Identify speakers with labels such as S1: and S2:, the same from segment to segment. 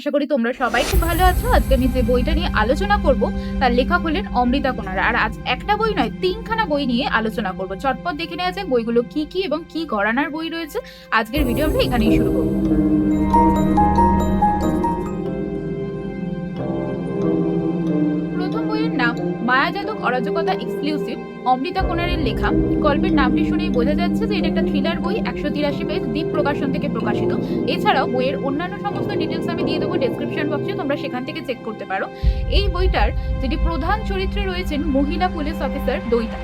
S1: আশা করি তোমরা সবাই খুব ভালো আছো। আজকে আমি যে বইটা নিয়ে আলোচনা করব তার লেখক হলেন অমৃতা কোনারা। আর আজ একটা বই নয়, তিনখানা বই নিয়ে আলোচনা করব। চটপট দেখে নেওয়া যাক বইগুলো কি কি এবং কি ঘরানার বই রয়েছে। আজকের ভিডিও আমরা এখানেই শুরু করব। প্রথম বইয়ের নাম মায়াজাদক অরাজকতা এক্সক্লুসিভ, অমৃতা কোনারের লেখা। গল্পের নামটি শুনেই বোঝা যাচ্ছে যে এটা একটা থ্রিলার বই। 183 পেজ, দ্বীপ প্রকাশন থেকে প্রকাশিত। এছাড়াও বইয়ের অন্যান্য সমস্ত ডিটেলস আমি দিয়ে দেবো ডেসক্রিপশন বক্সে, তোমরা সেখান থেকে চেক করতে পারো। এই বইটার যেটি প্রধান চরিত্রে রয়েছেন মহিলা পুলিশ অফিসার দইতা।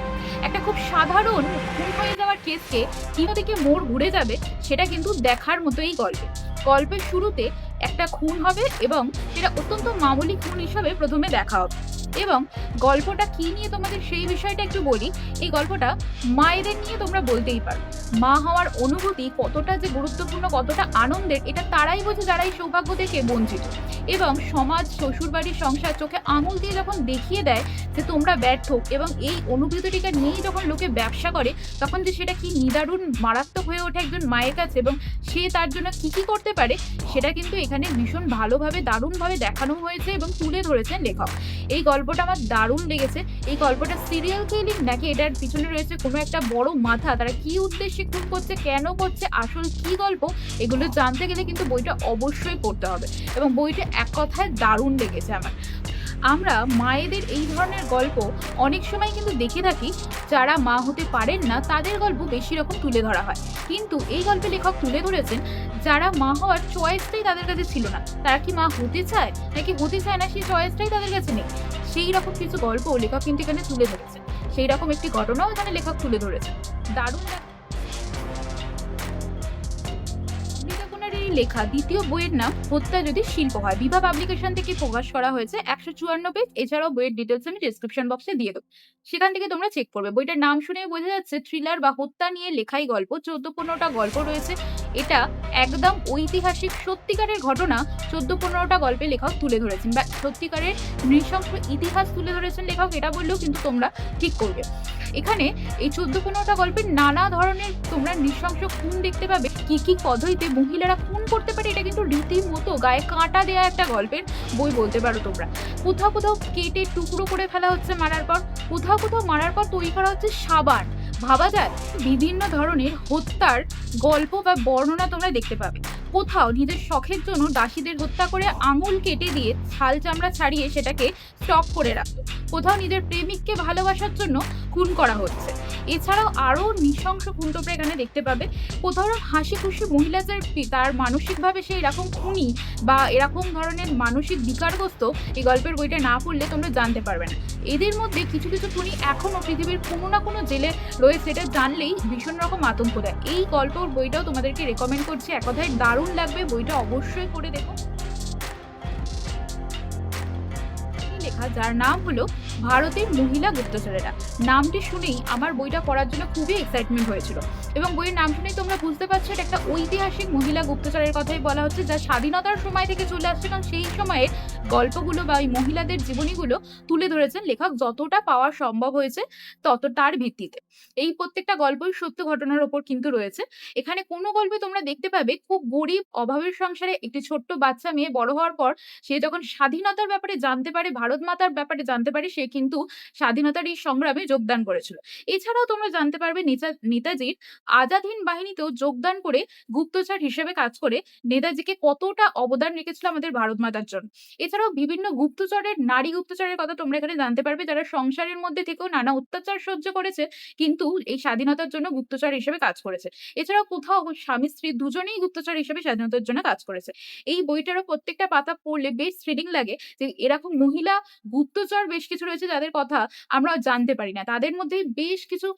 S1: একটা খুব সাধারণ খুন হয়ে যাওয়ার কেসকে কিভাবে থেকে মোড় ঘুরে যাবে সেটা কিন্তু দেখার মতো এই গল্পে। গল্পের শুরুতে একটা খুন হবে এবং সেটা অত্যন্ত মামুলি খুন হিসাবে প্রথমে দেখা হবে। এবং গল্পটা কি নিয়ে তোমাদের সেই বিষয়টা একটু বলি। এই গল্পটা মায়েদের নিয়ে তোমরা বলতেই পারো। মা হওয়ার অনুভূতি কতটা যে গুরুত্বপূর্ণ, কতটা আনন্দের, এটা তারাই বোঝে যারা এই সৌভাগ্য থেকে বঞ্চিত। এবং সমাজ, শ্বশুরবাড়ির সংসার চোখে আঙুল দিয়ে যখন দেখিয়ে দেয় যে তোমরা ব্যর্থ, এবং এই অনুভূতিটিকে নিয়েই যখন লোকে ব্যবসা করে, তখন যে সেটা কি নিদারুণ মারাত্মক হয়ে ওঠে একজন মায়ের কাছে, এবং সে তার জন্য কি কি করতে পারে সেটা কিন্তু এখানে ভীষণ ভালোভাবে দারুণভাবে দেখানো হয়েছে এবং তুলে ধরেছেন লেখক। এই গল্পটা আমার দারুণ লেগেছে। এই গল্পটা সিরিয়াল কিলিং নাকি এটার পিছনে রয়েছে কোনো একটা বড় মাথা, তারা কি উদ্দেশ্যে খুন করছে, কেন করছে, আসল কি গল্প, এগুলো জানতে গেলে কিন্তু বইটা অবশ্যই পড়তে হবে। এবং বইটা এক কথায় দারুণ লেগেছে আমার। আমরা মায়েদের এই ধরনের গল্প অনেক সময় কিন্তু দেখে থাকি, যারা মা হতে পারেন না তাদের গল্প বেশি রকম তুলে ধরা হয়। কিন্তু এই গল্পে লেখক তুলে ধরেছেন যারা মা হওয়ার চয়েসটাই তাদের কাছে ছিল না, তারা কি মা হতে চায় নাকি হতে চায় না, সেই চয়েসটাই তাদের কাছে নেই। সেই রকম কিছু গল্প লেখক কিন্তু এখানে তুলে ধরেছেন। সেই রকম একটি ঘটনাও এখানে লেখক তুলে ধরেছেন। দারুণ এই লেখা দ্বিতীয় বইয়ের নাম হত্যা যদি শিল্প হয়, বিভা পাবলিকেশন থেকে প্রকাশ করা হয়েছে। 154 পেজ। এছাড়াও বইয়ের ডিটেলস আমি ডেসক্রিপশন বক্সে দিয়ে দেবো, সেখান থেকে তোমরা চেক করবে। বইটার নাম শুনে বোঝা যাচ্ছে থ্রিলার বা হত্যা নিয়ে লেখাই গল্প। 14-15টা গল্প রয়েছে। এটা একদম ঐতিহাসিক সত্যিকারের ঘটনা 14-15টা গল্পে লেখক তুলে ধরেছেন, বা সত্যিকারের নৃশংস ইতিহাস তুলে ধরেছেন লেখক, এটা বললেও কিন্তু তোমরা ঠিক করবে। এখানে এই 14-15টা গল্পের নানা ধরনের তোমরা নৃশংস খুন দেখতে পাবে। কি কি পদ্ধতিতে মহিলারা খুন করতে পারে, এটা কিন্তু রীতিমতো গায়ে কাঁটা দেওয়া একটা গল্পের বই বলতে পারো তোমরা। কোথাও কোথাও কেটে টুকরো করে ফেলা হচ্ছে মারার পর, কোথাও কোথাও মারার পর তৈরি করা হচ্ছে সাবান। ভাবা যায় বিভিন্ন ধরনের হত্যার গল্প বা বর্ণনা তোমরা দেখতে পাবে। কোথাও নিজের শখের জন্য দাসীদের হত্যা করে আঙুল কেটে দিয়ে ছাল চামড়া ছাড়িয়ে সেটাকে স্টক করে রাখতো। কোথাও নিজের প্রেমিককে ভালোবাসার জন্য খুন করা হচ্ছে। এছাড়াও আরও নৃশংস খুন তোমরা এখানে দেখতে পাবে। কোথাও হাসি খুশি মহিলা তার মানসিকভাবে সে এরকম খুনি বা এরকম ধরনের মানসিক বিকারগ্রস্ত, এই গল্পের বইটা না পড়লে তোমরা জানতে পারবে না। এদের মধ্যে কিছু কিছু খুনি এখনও পৃথিবীর কোনো না কোনো জেলে রয়েছে, এটা জানলেই ভীষণ রকম আতঙ্ক দেয়। এই গল্পের বইটাও তোমাদেরকে রেকমেন্ড করছি, এক কথায় দারুণ লাগবে, বইটা অবশ্যই পড়ে দেখো। লেখা, যার নাম হলো ভারতের মহিলা গুপ্তচরেরা। নামটি শুনেই আমার বইটা পড়ার জন্য খুবই এক্সাইটমেন্ট হয়েছিল। এবং বইয়ের নাম শুনেই তোমরা বুঝতে পারছো এটা একটা ঐতিহাসিক মহিলা গুপ্তচরের কথাই বলা হচ্ছে, যা স্বাধীনতার সময় থেকে চলে আসছে। কারণ সেই সময়ের গল্পগুলো বা এই মহিলাদের জীবনীগুলো তুলে ধরেছেন লেখক যতটা পাওয়া সম্ভব হয়েছে তত তার ভিত্তিতে। এই প্রত্যেকটা গল্পই সত্য ঘটনার ওপর কিন্তু রয়েছে। এখানে কোনো গল্পে তোমরা দেখতে পাবে খুব গরিব অভাবের সংসারে একটি ছোট্ট বাচ্চা মেয়ে বড় হওয়ার পর সে যখন স্বাধীনতার ব্যাপারে জানতে পারে, ভারত মাতার ব্যাপারে জানতে পারে, সে কিন্তু স্বাধীনতার এই সংগ্রামে যোগদান করেছিল। এছাড়াও তোমরা জানতে পারবে নেতাজির আজাদ হিন্দ বাহিনীতেও যোগদান করে গুপ্তচর হিসেবে কাজ করে নেতাজিকে কতটা অবদান রেখেছিল আমাদের ভারত মাতার জন্য। এছাড়াও বিভিন্ন গুপ্তচরের, নারী গুপ্তচরের কথা তোমরা এখানে জানতে পারবে, যারা সংসারের মধ্যে থেকেও নানা অত্যাচার সহ্য করেছে কিন্তু এই স্বাধীনতার জন্য গুপ্তচর হিসেবে কাজ করেছে। এছাড়াও কোথাও স্বামী স্ত্রী দুজনেই গুপ্তচর হিসেবে স্বাধীনতার জন্য কাজ করেছে। এই বইটারও প্রত্যেকটা পাতা পড়লে বেশ থ্রিলিং লাগে যে এরকম মহিলা গুপ্তচর বেশ কিছু রয়েছে যাদের কথা আমরা জানতে পারি না। তাদের মধ্যে বেশ কিছু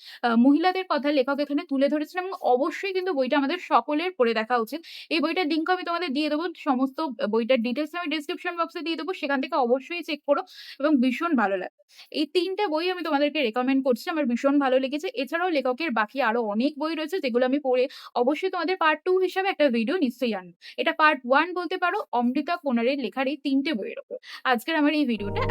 S1: মহিলাদের কথা লেখক এখানে তুলে ধরেছেন, এবং অবশ্যই কিন্তু বইটা আমাদের সকলের পড়ে দেখা উচিত। এই বইটার লিঙ্ক আমি তোমাদের দিয়ে দেবো, সমস্ত বইটার ডিটেলস আমি ডেসক্রিপশন বক্সে দিয়ে দেবো, সেখান থেকে অবশ্যই চেক করো এবং ভীষণ ভালো লাগে। এই 3টে বই আমি তোমাদেরকে রেকমেন্ড করছি, আমার ভীষণ ভালো লেগেছে। এছাড়াও লেখকের বাকি আরো অনেক বই রয়েছে যেগুলো আমি পড়ে অবশ্যই তোমাদের পার্ট 2 হিসাবে একটা ভিডিও নিশ্চয়ই আনবো। এটা পার্ট 1 বলতে পারো অমৃতা কোনারের লেখার এই 3টে বইয়ের ওপর। আজকের আমার এই ভিডিওটা